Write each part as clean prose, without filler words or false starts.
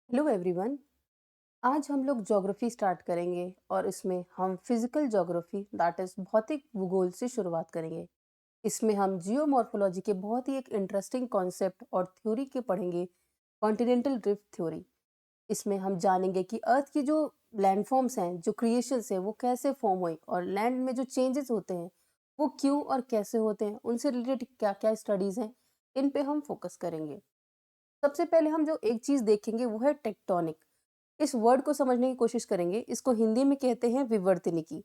Hello everyone. आज हम लोग ज्योग्राफी स्टार्ट करेंगे और इसमें हम फिजिकल ज्योग्राफी दैट इज भौतिक भूगोल से शुरुआत करेंगे। इसमें हम जियोमॉर्फोलॉजी के बहुत ही एक इंटरेस्टिंग कॉन्सेप्ट और थ्योरी के पढ़ेंगे। Continental drift theory. इसमें हम जानेंगे कि अर्थ की जो लैंडफॉर्म्स हैं, जो क्रिएशंस हैं, वो कैसे फॉर्म हुई और लैंड में जो चेंजेस होते हैं वो क्यों और कैसे होते हैं, उनसे रिलेटेड क्या क्या स्टडीज हैं, इन पे हम फोकस करेंगे। सबसे पहले हम जो एक चीज देखेंगे वो है टेक्टोनिक। इस वर्ड को समझने की कोशिश करेंगे। इसको हिंदी में कहते हैं विवर्तनिकी।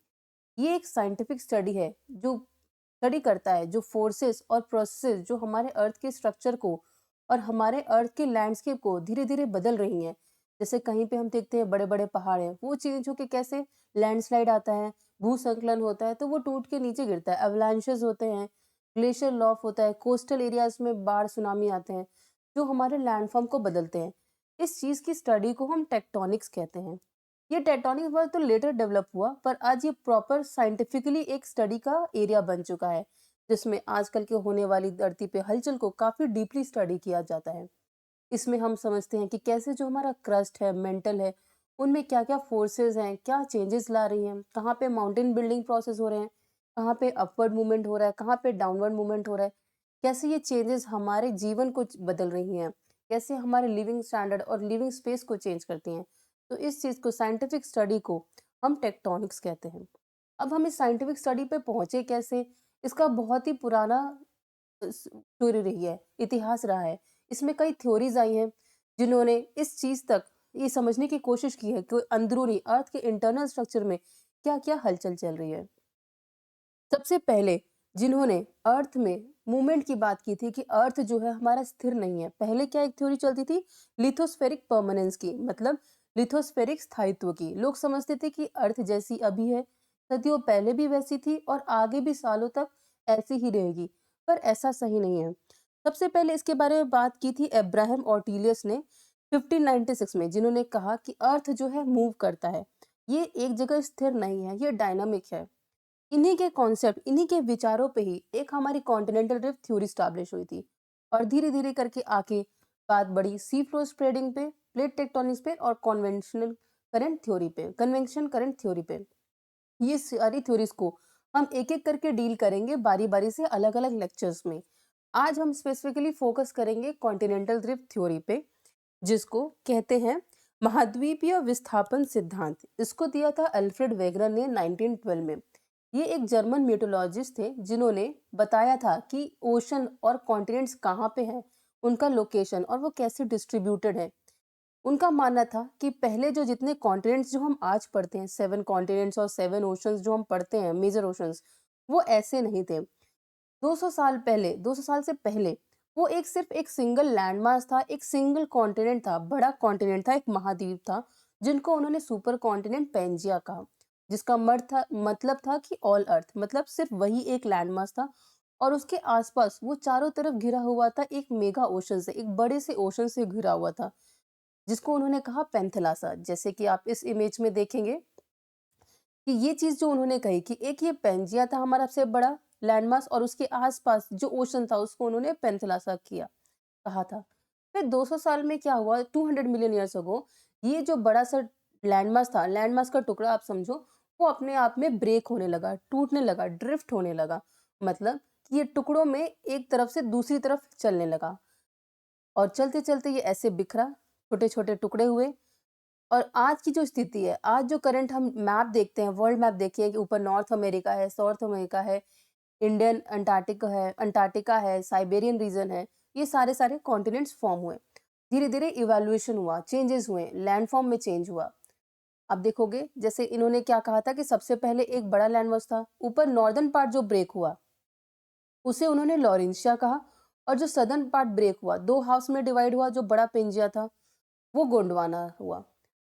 ये एक साइंटिफिक स्टडी है जो स्टडी करता है जो फोर्सेस और प्रोसेसेस जो हमारे अर्थ के स्ट्रक्चर को और हमारे अर्थ के लैंडस्केप को धीरे धीरे बदल रही हैं। जैसे कहीं पे हम देखते हैं बड़े बड़े पहाड़ हैं, वो चेंज होके कैसे लैंडस्लाइड आता है, भूसंकलन होता है तो वो टूट के नीचे गिरता है, अवलांचेस होते हैं, ग्लेशियर लॉफ होता है, कोस्टल एरियाज में बाढ़ सुनामी आते हैं जो हमारे लैंडफॉर्म को बदलते हैं। इस चीज की स्टडी को हम टेक्टोनिक्स कहते हैं। ये टेक्टोनिक वर्ड तो लेटर डेवलप हुआ, पर आज ये प्रॉपर साइंटिफिकली एक स्टडी का एरिया बन चुका है, जिसमें आजकल के होने वाली धरती पे हलचल को काफी डीपली स्टडी किया जाता है। इसमें हम समझते हैं कि कैसे जो हमारा क्रस्ट है, मेंटल है, उनमें क्या क्या फोर्सेस हैं, क्या चेंजेस ला रही हैं, कहाँ पे माउंटेन बिल्डिंग प्रोसेस हो रहे हैं, कहाँ पे अपवर्ड मूवमेंट हो रहा है, कहाँ पे डाउनवर्ड मूवमेंट हो रहा है, कैसे ये चेंजेस हमारे जीवन को बदल रही हैं, कैसे हमारे लिविंग स्टैंडर्ड और लिविंग स्पेस को चेंज करती हैं। तो इस चीज को, साइंटिफिक स्टडी को, हम टेक्टोनिक्स कहते हैं। अब हम इस साइंटिफिक स्टडी पे पहुंचे कैसे? इसका बहुत ही पुराना स्टोरी रही है, इतिहास रहा है। इसमें कई थ्योरीज आई हैं जिन्होंने इस चीज तक ये समझने की कोशिश की है कि अंदरूनी अर्थ के इंटरनल स्ट्रक्चर में क्या क्या हलचल चल रही है। सबसे पहले जिन्होंने अर्थ में मूवमेंट की बात की थी कि अर्थ जो है हमारा स्थिर नहीं है, पहले क्या एक थ्योरी चलती थी? लिथोस्फेरिक परमानेंस की, मतलब लिथोस्फेरिक स्थायित्व की। लोग समझते थे कि अर्थ जैसी अभी है, सदियों पहले भी वैसी थी और आगे भी सालों तक ऐसी ही रहेगी। पर ऐसा सही नहीं है। सबसे पहले इसके बारे में बात की थी अब्राहम ऑर्टिलियस ने 1596 में, जिन्होंने कहा कि अर्थ जो है मूव करता है, ये एक जगह स्थिर नहीं है, ये डायनामिक है। इन्हीं के कॉन्सेप्ट, इन्हीं के विचारों पे ही एक हमारी कॉन्टिनेंटल ड्रिफ्ट थ्योरी स्टैब्लिश हुई थी। और धीरे धीरे करके आके बात बढ़ी सी फ्लो स्प्रेडिंग पे, प्लेट टेक्टोनिक्स पे और कन्वेंशन करंट थ्योरी पे। ये सारी थ्योरीज को हम एक एक करके डील करेंगे बारी बारी से, अलग अलग लेक्चर्स में। आज हम स्पेसिफिकली फोकस करेंगे कॉन्टिनेंटल ड्रिफ्ट थ्योरी पे, जिसको कहते हैं महाद्वीपीय विस्थापन सिद्धांत। इसको दिया था अल्फ्रेड वेगनर ने 1912 में। ये एक जर्मन मेटोलॉजिस्ट थे जिन्होंने बताया था कि ओशन और कॉन्टिनेंट्स कहाँ पे हैं, उनका लोकेशन और वो कैसे डिस्ट्रीब्यूटेड है। उनका मानना था कि पहले जो जितने कॉन्टिनेंट्स जो हम आज पढ़ते हैं, 7 कॉन्टिनेंट्स और 7 ओशंस जो हम पढ़ते हैं, मेजर ओशंस, वो ऐसे नहीं थे। 200 साल पहले, 200 साल से पहले वो एक सिर्फ एक सिंगल लैंडमास था, एक सिंगल कॉन्टिनेंट था, बड़ा कॉन्टिनेंट था, एक महाद्वीप था, जिनको उन्होंने सुपर कॉन्टिनेंट पेंजिया कहा। जिसका मतलब था कि ऑल अर्थ, मतलब सिर्फ वही एक लैंडमास था और उसके आसपास वो चारों तरफ घिरा हुआ था एक मेगा ओशन से, एक बड़े से ओशन से घिरा हुआ था, जिसको उन्होंने कहा पेंथेलासा। जैसे कि आप इस इमेज में देखेंगे कि ये चीज जो उन्होंने कही कि एक ये पेंजिया था हमारा सबसे बड़ा लैंडमास और उसके आसपास जो ओशन था उसको उन्होंने पेंथेलासा किया, कहा था। फिर 200 साल में क्या हुआ, 200 मिलियन ईयर्स अगो, ये जो बड़ा सा लैंडमास था, लैंडमास का टुकड़ा आप समझो, वो अपने आप में ब्रेक होने लगा, टूटने लगा, ड्रिफ्ट होने लगा। मतलब कि ये टुकड़ों में एक तरफ से दूसरी तरफ चलने लगा और चलते चलते ये ऐसे बिखरा, छोटे छोटे टुकड़े हुए। और आज की जो स्थिति है, आज जो करंट हम मैप देखते हैं, वर्ल्ड मैप देखिए कि ऊपर नॉर्थ अमेरिका है, साउथ अमेरिका है, इंडियन अंटार्कटिका है, साइबेरियन रीजन है, ये सारे सारे कॉन्टिनेंट्स फॉर्म हुए। धीरे धीरे इवोल्यूशन हुआ, चेंजेस हुए, लैंडफॉर्म में चेंज हुआ। अब देखोगे जैसे इन्होंने क्या कहा था कि सबसे पहले एक बड़ा लैंडमास था, ऊपर नॉर्दर्न पार्ट जो ब्रेक हुआ उसे उन्होंने लॉरेंशिया कहा, और जो सदर्न पार्ट ब्रेक हुआ, दो हाउस में डिवाइड हुआ, जो बड़ा पेंजिया था, वो गोंडवाना हुआ।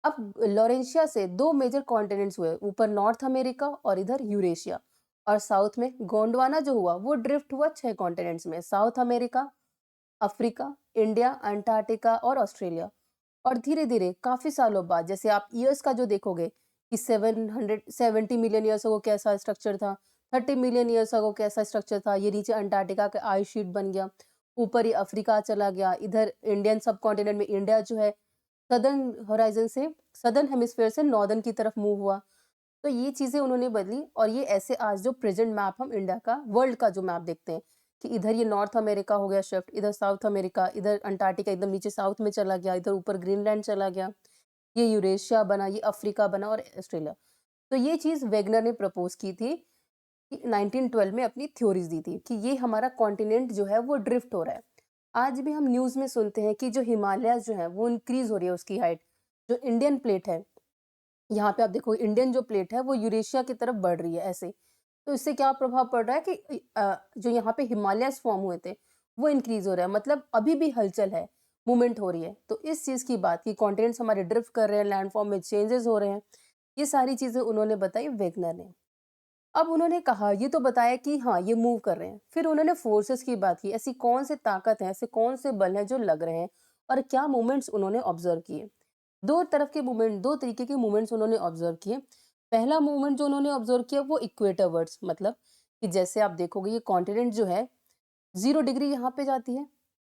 अब लॉरेंशिया से दो मेजर कॉन्टिनेंट्स हुए, ऊपर नॉर्थ अमेरिका और इधर यूरेशिया। और साउथ में गोंडवाना जो हुआ वो ड्रिफ्ट हुआ 6 कॉन्टिनेंट्स में, south America, Africa, India, Antarctica और ऑस्ट्रेलिया। और धीरे धीरे काफी सालों बाद, जैसे आप ईयर्स का जो देखोगे कि 770 मिलियन ईयर्स अगो कैसा स्ट्रक्चर था, 30 मिलियन ईयर्स अगो कैसा स्ट्रक्चर था, ये नीचे अंटार्कटिका का आइस शीट बन गया, ऊपर ये अफ्रीका चला गया, इधर इंडियन सब कॉन्टिनेंट में इंडिया जो है सदर्न होराइज़न से सदर्न हेमिस्फीयर से नॉर्दर्न की तरफ मूव हुआ। तो ये चीज़ें उन्होंने बदली और ये ऐसे आज जो प्रेज़ेंट मैप हम इंडिया का, वर्ल्ड का जो मैप देखते हैं कि इधर ये नॉर्थ अमेरिका हो गया शिफ्ट, इधर साउथ अमेरिका, इधर अंटार्कटिका एकदम नीचे साउथ में चला गया, इधर ऊपर ग्रीनलैंड चला गया, ये यूरेशिया बना, ये अफ्रीका बना और ऑस्ट्रेलिया। तो ये चीज़ वेगनर ने प्रपोज़ की थी कि 1912 में अपनी थ्योरीज़ दी थी कि ये हमारा कॉन्टिनेंट जो है वो ड्रिफ्ट हो रहा है। आज भी हम न्यूज़ में सुनते हैं कि जो हिमालयाज़ जो हैं वो इंक्रीज़ हो रही है उसकी हाइट। जो इंडियन प्लेट है, यहाँ पे आप देखो इंडियन जो प्लेट है वो यूरेशिया की तरफ बढ़ रही है ऐसे। तो इससे क्या प्रभाव पड़ रहा है कि जो यहाँ पे हिमालयाज़ फ़ॉर्म हुए थे, वो इंक्रीज़ हो रहा है, मतलब अभी भी हलचल है, मूवमेंट हो रही है। तो इस चीज़ की बात की कॉन्टिनेंट्स हमारे ड्रिफ्ट कर रहे हैं, लैंडफ़ॉर्म में चेंजेज़ हो रहे हैं। ये सारी चीज़ें उन्होंने बताई वेगनर ने। अब उन्होंने कहा ये तो बताया कि हाँ, ये मूव कर रहे हैं। फिर उन्होंने फ़ोर्सेस की बात की, ऐसी कौन से ताकत हैं, ऐसे कौन से बल हैं जो लग रहे हैं और क्या मूवमेंट्स उन्होंने ऑब्ज़र्व किए। 2 तरफ के मूवमेंट 2 तरीके के मूवमेंट्स उन्होंने ऑब्ज़र्व किए। पहला मूवमेंट जो उन्होंने ऑब्ज़र्व किया वो इक्वेटरवर्ड्स, मतलब कि जैसे आप देखोगे ये कॉन्टिनेंट जो है 0 डिग्री यहाँ पे जाती है,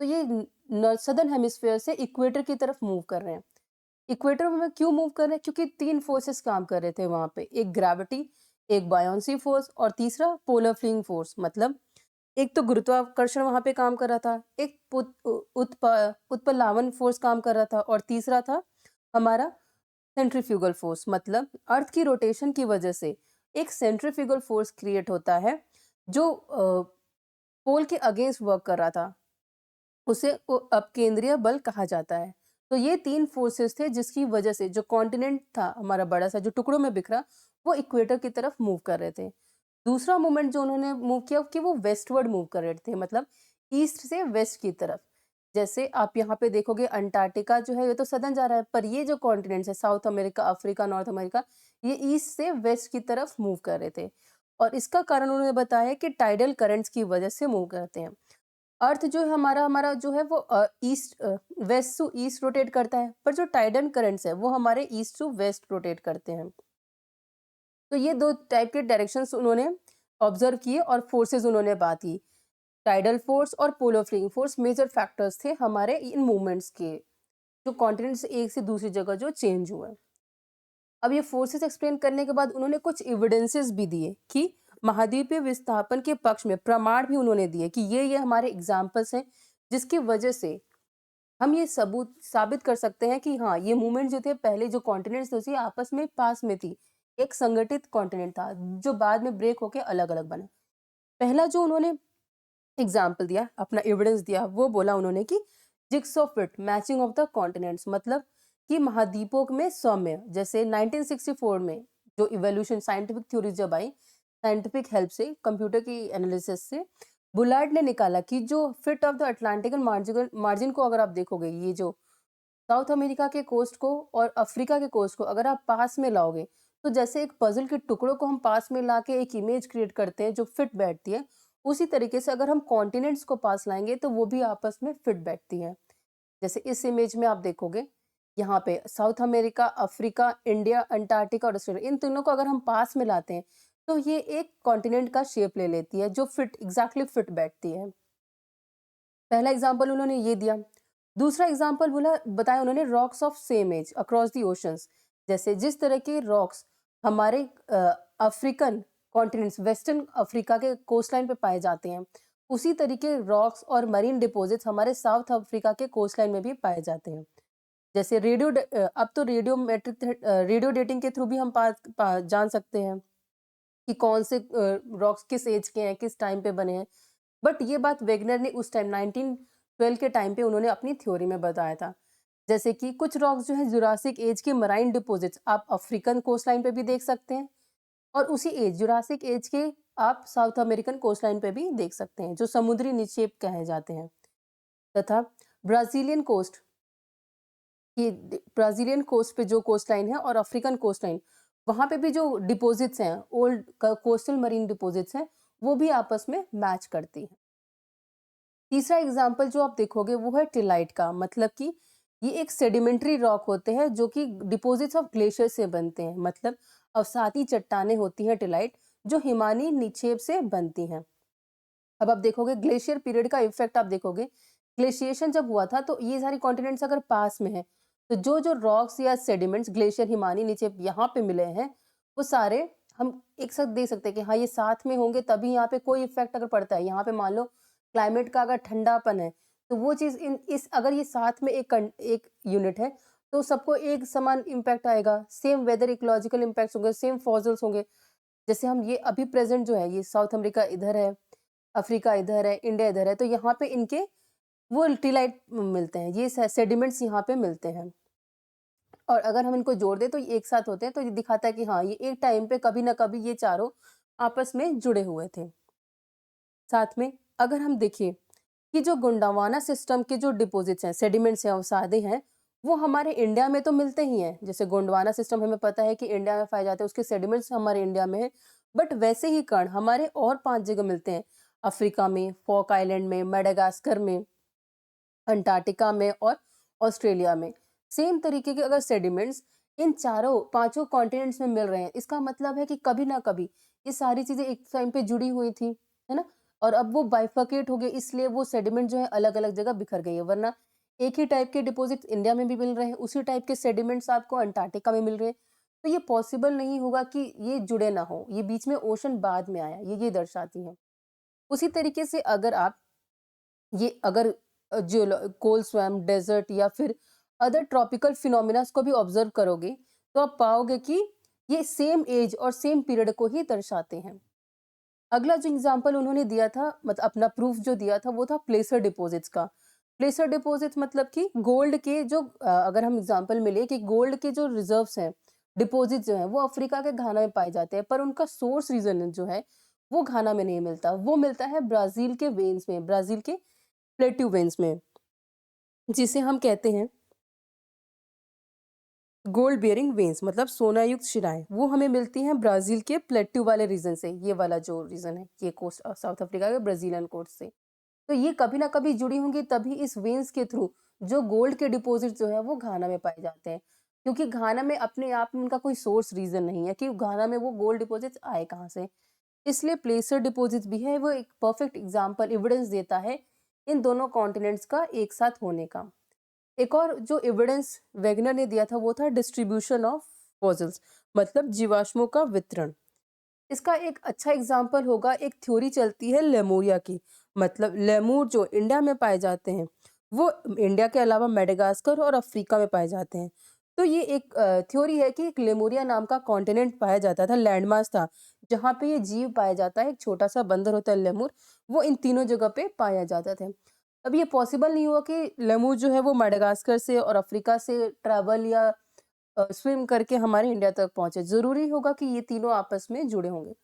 तो ये न सदर्न हेमिस्फीयर से इक्वेटर की तरफ मूव कर रहे हैं। इक्वेटर में क्यों मूव कर रहे हैं? क्योंकि 3 फोर्सेस काम कर रहे थे वहाँ पे, एक ग्रेविटी, एक बायोंसी फोर्स और तीसरा पोलर फ्लिंग फोर्स, मतलब एक तो गुरुत्वाकर्षण वहाँ पे काम कर रहा था, एक उत्प्लावन फोर्स काम कर रहा था और तीसरा था हमारा सेंट्रीफ्यूगल फोर्स, मतलब अर्थ की रोटेशन की वजह से एक सेंट्रीफ्यूगल फोर्स क्रिएट होता है जो पोल के अगेंस्ट वर्क कर रहा था। उसे अपकेंद्रीय बल कहा जाता है। तो ये 3 फोर्सेस थे जिसकी वजह से जो कॉन्टिनेंट था हमारा बड़ा-सा जो टुकड़ों में बिखरा, वो इक्वेटर की तरफ मूव कर रहे थे। दूसरा मूवमेंट जो उन्होंने मूव किया कि वो वेस्टवर्ड मूव कर रहे थे, मतलब ईस्ट से वेस्ट की तरफ। जैसे आप यहाँ पे देखोगे अंटार्कटिका जो है ये तो सदर्न जा रहा है, पर ये जो कॉन्टिनेंट्स है south America, Africa, north America, ये ईस्ट से वेस्ट की तरफ मूव कर रहे थे। और इसका कारण उन्होंने बताया कि टाइडल करंट्स की वजह से मूव करते हैं। अर्थ जो है हमारा हमारा जो है वो वेस्ट टू ईस्ट रोटेट करता है, पर जो टाइडल करंट्स है वो हमारे ईस्ट टू वेस्ट रोटेट करते हैं। तो ये 2 टाइप के डायरेक्शंस उन्होंने ऑब्जर्व किए और फोर्सेस उन्होंने बात की। टाइडल फोर्स और polar fleeing force major factors थे हमारे इन मूवमेंट्स के, जो कॉन्टिनेंट से एक से दूसरी जगह जो चेंज हुए। अब ये फोर्सेस एक्सप्लेन करने के बाद उन्होंने कुछ एविडेंसेस भी दिए कि महाद्वीपीय विस्थापन के पक्ष में प्रमाण भी उन्होंने दिए कि ये हमारे एग्जाम्पल्स हैं, जिसकी वजह से हम ये सबूत साबित कर सकते हैं कि हाँ, ये मूवमेंट जो थे पहले जो कॉन्टिनेंट्स थी आपस में पास में थी। एक संगठित कॉन्टिनेंट था, जो बाद में ब्रेक होके अलग-अलग बना। पहला जो उन्होंने एग्जाम्पल दिया, अपना एविडेंस दिया, वो बोला उन्होंने कि jigsaw fit matching of the continents, मतलब कि महाद्वीपों में सौम्य, जैसे 1964 में जो इवोल्यूशन साइंटिफिक थ्योरी जब आई, साइंटिफिक हेल्प से कंप्यूटर की एनालिसिस से बुलार्ड ने निकाला कि जो fit of the Atlantic margin margin को अगर आप देखोगे, ये जो साउथ अमेरिका के कोस्ट को और अफ्रीका के कोस्ट को अगर आप पास में लाओगे, तो जैसे एक पजल के टुकड़ों को हम पास में लाके एक इमेज क्रिएट करते हैं जो फिट बैठती है, उसी तरीके से अगर हम कॉन्टिनेंट्स को पास लाएंगे तो वो भी आपस में फिट बैठती हैं। जैसे इस इमेज में आप देखोगे, यहाँ पे south America, Africa, India, Antarctica और ऑस्ट्रेलिया, इन तीनों को अगर हम पास में लाते हैं, तो ये एक कॉन्टिनेंट का शेप ले लेती है जो फिट एग्जैक्टली फिट बैठती है। पहला एग्जाम्पल उन्होंने ये दिया। दूसरा एग्जाम्पल बोला बताया उन्होंने rocks of same age across the oceans, जैसे जिस तरह के रॉक्स हमारे अफ्रीकन कॉन्टिनेंट्स वेस्टर्न अफ्रीका के कोस्टलाइन पे पाए जाते हैं, उसी तरीके रॉक्स और मरीन डिपॉजिट्स हमारे साउथ अफ्रीका के कोस्टलाइन में भी पाए जाते हैं। जैसे अब तो रेडियो डेटिंग के थ्रू भी हम जान सकते हैं कि कौन से रॉक्स किस एज के हैं, किस टाइम पे बने हैं। बट ये बात वेगनर ने उस टाइम 1912 के टाइम पे उन्होंने अपनी थ्योरी में बताया था। जैसे कि कुछ रॉक्स जो है जुरासिक एज के मराइन डिपॉजिट्स आप अफ्रीकन कोस्टलाइन पे भी देख सकते हैं और उसी एज जुरासिक एज के आप साउथ अमेरिकन कोस्टलाइन पे भी देख सकते हैं, जो समुद्री निक्षेप कहे जाते हैं। तथा ब्राजीलियन कोस्ट ब्राजीलियन कोस्ट पे जो कोस्टलाइन है और अफ्रीकन कोस्टलाइन, वहां पे भी जो डिपॉजिट्स हैं, ओल्ड कोस्टल मरीन डिपॉजिट्स हैं, वो भी आपस में मैच करती हैं। तीसरा एग्जाम्पल जो आप देखोगे वो है टिलाइट का, मतलब कि ये एक सेडिमेंट्री रॉक होते हैं जो कि डिपॉजिट्स ऑफ ग्लेशियर से बनते हैं, मतलब अवसादी चट्टानें होती हैं टिलाइट, जो हिमानी निक्षेप से बनती हैं। अब आप देखोगे ग्लेशियर पीरियड का इफेक्ट आप देखोगे, ग्लेशिएशन जब हुआ था तो ये सारे कॉन्टिनेंट्स अगर पास में है, तो जो-जो रॉक्स या सेडिमेंट्स ग्लेशियर हिमानी नीचे यहाँ पे मिले हैं, वो सारे हम एक साथ देख सकते हैं कि हाँ, ये साथ में होंगे तभी यहाँ पे कोई इफ़ेक्ट अगर पड़ता है, यहाँ पे मान लो क्लाइमेट का अगर ठंडापन है, तो वो चीज़ इन इस अगर ये साथ में एक यूनिट है, तो सबको एक समान इम्पैक्ट आएगा। सेम वेदर इकोलॉजिकल इम्पैक्ट्स होंगे, सेम फॉसल्स होंगे। जैसे हम ये अभी प्रेज़ेंट जो है, ये साउथ अमेरिका इधर है, अफ्रीका इधर है, इंडिया इधर है, तो यहाँ पे इनके वो टिलाइट मिलते हैं, ये सेडिमेंट्स यहाँ पे मिलते हैं। और अगर हम इनको जोड़ दें तो ये एक साथ होते हैं, तो ये दिखाता है कि हाँ, ये एक टाइम पे कभी ना कभी ये चारों आपस में जुड़े हुए थे। साथ में अगर हम देखें कि जो गोंडवाना सिस्टम के जो डिपॉजिट्स हैं, सेडिमेंट्स हैं, अवसादे हैं, वो हमारे इंडिया में तो मिलते ही हैं। जैसे गोंडवाना सिस्टम हमें पता है कि इंडिया में पाए जाते हैं, उसके सेडिमेंट्स हमारे इंडिया में हैं। बट वैसे ही कण हमारे और 5 जगह मिलते हैं, अफ्रीका में, फॉक आइलैंड में, मेडागास्कर में, अंटार्कटिका में और ऑस्ट्रेलिया में। सेम तरीके के अगर सेडिमेंट्स इन चारों पांचों कॉन्टिनेंट्स में मिल रहे हैं, इसका मतलब है कि कभी ना कभी ये सारी चीजें एक टाइम पे जुड़ी हुई थी, है ना? और अब वो बाइफर्केट हो गए, इसलिए वो सेडिमेंट जो है अलग अलग जगह बिखर गई है। वरना एक ही टाइप के डिपॉजिट इंडिया में भी मिल रहे हैं, उसी टाइप के सेडिमेंट्स आपको अंटार्कटिका में मिल रहे हैं। तो ये पॉसिबल नहीं होगा कि ये जुड़े ना हो, ये बीच में ओशन बाद में आया, ये दर्शाती है। उसी तरीके से अगर आप ये अगर जियोलॉ कोल्ड स्वैम, डेज़र्ट या फिर अदर ट्रॉपिकल फिनोमेनास को भी ऑब्ज़र्व करोगे, तो आप पाओगे कि ये सेम एज और सेम पीरियड को ही दर्शाते हैं। अगला जो एग्ज़ाम्पल उन्होंने दिया था, अपना प्रूफ जो दिया था, वो था प्लेसर डिपॉज़िट्स का। प्लेसर डिपॉज़िट्स मतलब कि गोल्ड के जो अगर हम एग्ज़ाम्पल में लें कि गोल्ड के जो रिज़र्व्स हैं, डिपॉज़िट जो हैं, वो अफ्रीका के घाना में पाए जाते हैं, पर उनका सोर्स रीज़न जो है, वो घाना में नहीं मिलता। वो मिलता है ब्राज़ील के वेन्स में, ब्राज़ील के प्लेट्यू वेन्स में, जिसे हम कहते हैं गोल्ड बेयरिंग वेन्स, मतलब सोना युक्त शिराएँ। वो हमें मिलती हैं ब्राज़ील के प्लेट्यू वाले रीजन से, ये वाला जो रीजन है, ये कोस्ट साउथ अफ्रीका के ब्राज़ीलियन कोस्ट से। तो ये कभी ना कभी जुड़ी होंगी, तभी इस वेन्स के थ्रू जो गोल्ड के डिपॉज़िट जो है वो घाना में पाए जाते हैं। क्योंकि घाना में अपने आप में उनका कोई सोर्स रीज़न नहीं है कि घाना में वो गोल्ड डिपॉज़िट्स आए कहाँ से। इसलिए प्लेसर डिपॉज़िट्स भी है, वो एक परफेक्ट एग्ज़ाम्पल एविडेंस देता है इन दोनों कॉन्टिनेंट्स का एक साथ होने का। एक और जो एविडेंस वेगनर ने दिया था, वो था डिस्ट्रीब्यूशन ऑफ फॉसिल्स, मतलब जीवाश्मों का वितरण। इसका एक अच्छा एग्जाम्पल होगा, एक थ्योरी चलती है लेमुरिया की, मतलब लेमूर जो इंडिया में पाए जाते हैं, वो इंडिया के अलावा मेडागास्कर और अफ्रीका में पाए जाते हैं। तो ये एक थ्योरी है कि एक लेमुरिया नाम का कॉन्टिनेंट पाया जाता था, लैंडमास था, जहाँ पे ये जीव पाया जाता है, एक छोटा सा बंदर होता है लेमुर, वो इन तीनों जगह पे पाया जाता था। अब ये पॉसिबल नहीं हुआ कि लेमूर जो है वो मेडागास्कर से और अफ्रीका से ट्रैवल या स्विम करके हमारे इंडिया तक पहुंचे। जरूरी होगा कि ये तीनों आपस में जुड़े होंगे।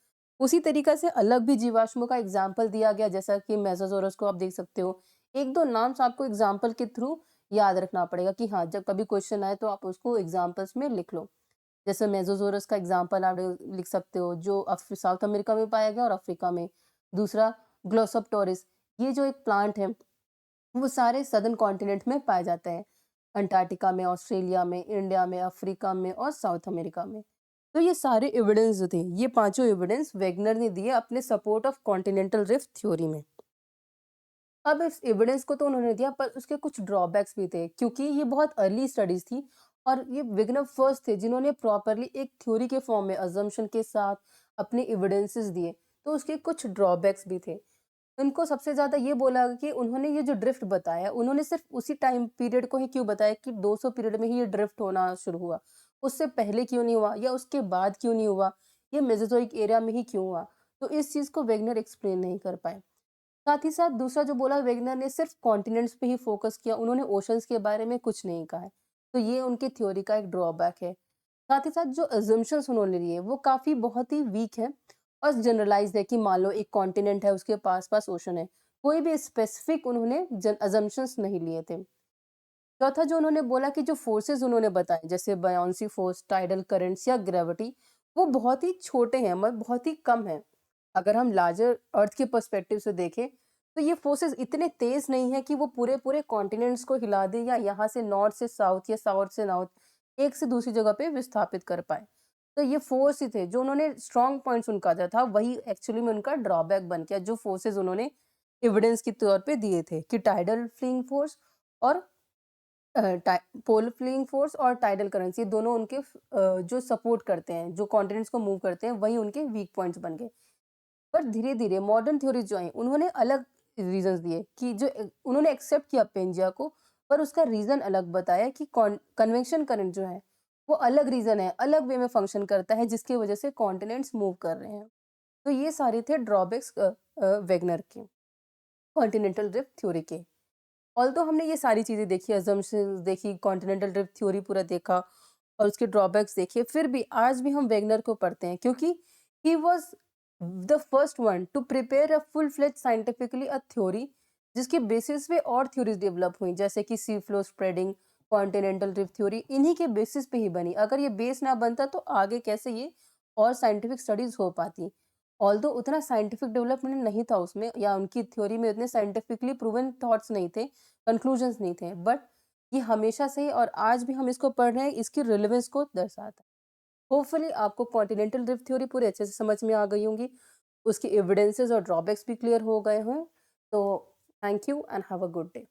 उसी तरीका से अलग भी जीवाश्मों का एग्जाम्पल दिया गया, जैसा कि मेसोजोरस को आप देख सकते हो। एक दो नाम आपको एग्जाम्पल के थ्रू याद रखना पड़ेगा कि हाँ, जब कभी क्वेश्चन आए तो आप उसको एग्जाम्पल्स में लिख लो। जैसे मेसोजोरस का एग्जाम्पल आप लिख सकते हो, जो साउथ अमेरिका में पाया गया और अफ्रीका में। दूसरा ग्लोसोप्टोरिस, ये जो एक प्लांट है, वो सारे सदर्न कॉन्टिनेंट में पाए जाते हैं, अंटार्कटिका में, ऑस्ट्रेलिया में, इंडिया में, अफ्रीका में और साउथ अमेरिका में। तो ये सारे एविडेंस जो थे, ये पांचों एविडेंस वेगनर ने दिए अपने support of continental rift theory में। अब इस एविडेंस को तो उन्होंने दिया, पर उसके कुछ ड्रॉबैक्स भी थे, क्योंकि ये बहुत अर्ली स्टडीज थी और ये वेगनर फर्स्ट थे जिन्होंने प्रॉपरली एक थ्योरी के फॉर्म में अजम्पशन के साथ अपने एविडेंसेस दिए। तो उसके कुछ ड्रॉबैक्स भी थे। उनको सबसे ज़्यादा ये बोला कि उन्होंने ये जो ड्रिफ्ट बताया, उन्होंने सिर्फ़ उसी टाइम पीरियड को ही क्यों बताया कि 200 पीरियड में ही ये ड्रिफ्ट होना शुरू हुआ। उससे पहले क्यों नहीं हुआ या उसके बाद क्यों नहीं हुआ? ये मेसोज़ोइक एरिया में ही क्यों हुआ? तो इस चीज़ को वेगनर एक्सप्लेन नहीं कर पाए। साथ ही साथ दूसरा जो बोला, वेगनर ने सिर्फ़ कॉन्टिनेंट्स पे ही फ़ोकस किया, उन्होंने ओशंस के बारे में कुछ नहीं कहा है। तो ये उनकी थ्योरी का एक ड्रॉबैक है। साथ ही साथ जो अज़म्पशन्स उन्होंने लिए, वो काफ़ी बहुत ही वीक हैं और जनरलाइज़्ड है कि मान लो एक कॉन्टिनेंट है, उसके पास-पास ओशन है। कोई भी स्पेसिफिक उन्होंने अज़म्पशन्स नहीं लिए थे। चौथा जो उन्होंने बोला कि जो फोर्सेज़ उन्होंने बताए, जैसे बायोंसी फोर्स, टाइडल करंट्स या ग्रेविटी, वो बहुत ही छोटे हैं, मतलब बहुत ही कम हैं। अगर हम लार्जर अर्थ के पर्सपेक्टिव से देखें, तो ये फोर्सेज़ इतने तेज़ नहीं हैं कि वो पूरे-पूरे कॉन्टिनेंट्स को हिला दें या यहाँ से नॉर्थ से साउथ या साउथ से नॉर्थ, एक से दूसरी जगह पे विस्थापित कर पाएँ। तो ये फोर्स ही थे, जो उन्होंने स्ट्रॉन्ग पॉइंट्स उनका जो था, वही एक्चुअली में उनका ड्रॉबैक बन गया, जो फोर्सेज़ उन्होंने एविडेंस के तौर पे दिए थे कि टाइडल फ्लिंग फोर्स और पोलर फ्लिंग फोर्स और टाइडल करंट्स, ये दोनों उनके जो सपोर्ट करते हैं, जो कॉन्टिनेंट्स को मूव करते हैं, वही उनके वीक पॉइंट्स बन गए। पर धीरे-धीरे मॉडर्न थ्योरीज़ जो आई, उन्होंने अलग रीज़न्स दिए कि उन्होंने एक्सेप्ट किया पेंजिया को, पर उसका रीज़न अलग बताया कि कन्वेक्शन करंट जो है, वो अलग रीज़न है, अलग वे में फंक्शन करता है, जिसकी वजह से कॉन्टिनेंट्स मूव कर रहे हैं। तो ये सारे थे ड्रॉबैक्स वेगनर के, कॉन्टिनेंटल ड्रिफ्ट थ्योरी के। ऑल्दो हमने ये सारी चीज़ें देखी, असम्पशंस देखी, कॉन्टिनेंटल ड्रिफ्ट थ्योरी पूरा देखा और उसके ड्रॉबैक्स देखे, फिर भी आज भी हम वेगनर को पढ़ते हैं क्योंकि he was the first one to prepare a full fledged scientifically a theory, जिसके बेसिस पे और थ्योरीज डेवलप हुई, जैसे कि sea floor spreading, continental drift theory, इन्हीं के बेसिस पे ही बनी। अगर ये बेस ना बनता तो आगे कैसे ये और साइंटिफिक स्टडीज हो पाती। ऑल्दो उतना साइंटिफिक डेवलपमेंट नहीं था उसमें, या उनकी थ्योरी में उतने साइंटिफिकली प्रूवन थॉट्स नहीं थे, कंक्लूजन्स नहीं थे, बट ये हमेशा से ही और आज भी हम इसको पढ़ रहे हैं, इसकी रिलेवेंस को दर्शाता है। होपफुली आपको कॉन्टिनेंटल ड्रिफ्ट थ्योरी पूरे अच्छे से समझ में आ गई होंगी, उसकी एविडेंसेस और ड्रॉबैक्स भी क्लियर हो गए हों। तो thank you and have a good day.